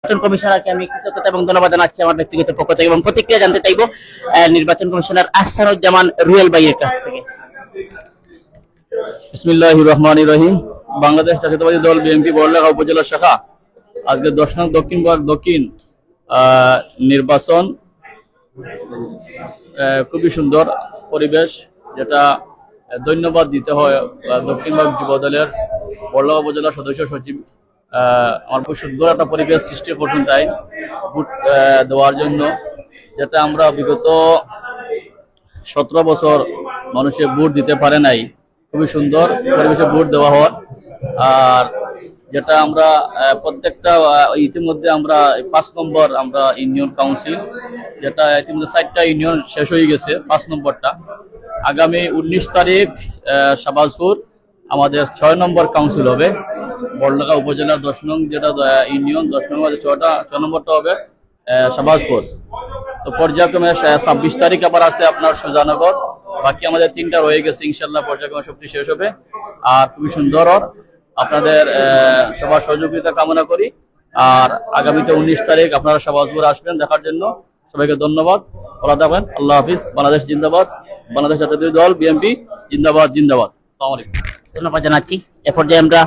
নির্বাচন কমিশনারকে আমি কৃতজ্ঞতা এবং ধন্যবাদ জানাচ্ছি আমার ব্যক্তিগত পক্ষ থেকে এবং প্রতিক্রিয়া জানতে চাইবো নির্বাচন কমিশনার আহসানুজ্জামান রুয়েল ভাইয়ের কাছ থেকে। বিসমিল্লাহির রহমানির রহিম। বাংলাদেশ জাতীয়তাবাদী দল বিএনপি বড়লেখা উপজেলা শাখা আজকে 10 নং দক্ষিণ বিভাগ দক্ষিণ নির্বাচন খুবই সুন্দর পরিবেশ, যেটা ধন্যবাদ দিতে হয় দক্ষিণ বিভাগ যুব দলের বড়লেখা উপজেলা সদস্য সচিব। আমার খুব সুন্দর একটা পরিবেশ সৃষ্টি করছেন তাই ভোট দেওয়ার জন্য, যেটা আমরা বিগত 17 বছর মানুষে ভোট দিতে পারে নাই। খুবই সুন্দর পরিবেশে ভোট দেওয়া হয়। আর যেটা আমরা প্রত্যেকটা ইতিমধ্যে আমরা 5 নম্বর আমরা ইউনিয়ন কাউন্সিল, যেটা ইতিমধ্যে 4টা ইউনিয়ন শেষ হয়ে গেছে। 5 নম্বরটা আগামী 19 তারিখ শাহবাজপুর আমাদের 6 নম্বর কাউন্সিল হবে। বড়লেখা উপজেলার 10 নং যেটা ইউনিয়ন 10 নম্বর 6 নম্বরটা হবে শাহবাজপুর। তো পর্যায়ক্রমে 26 তারিখ আবার আছে আপনার সুজানগর। বাকি আমাদের 3টা রয়ে গেছে, ইনশাল্লাহ পর্যায়ক্রমে সবটি শেষ হবে। আর খুবই সুন্দর আপনাদের সবার সহযোগিতা কামনা করি। আর আগামীতে 19 তারিখ আপনারা শাহবাজপুর আসবেন দেখার জন্য। সবাইকে ধন্যবাদ, ভালো থাকবেন, আল্লাহ হাফিজ। বাংলাদেশ জিন্দাবাদ, বাংলাদেশ জাতীয়তাবাদী দল বিএনপি জিন্দাবাদ জিন্দাবাদ। আসসালামু আলাইকুম। ধন্যবাদ জানাচ্ছি। এ পর্যায়ে আমরা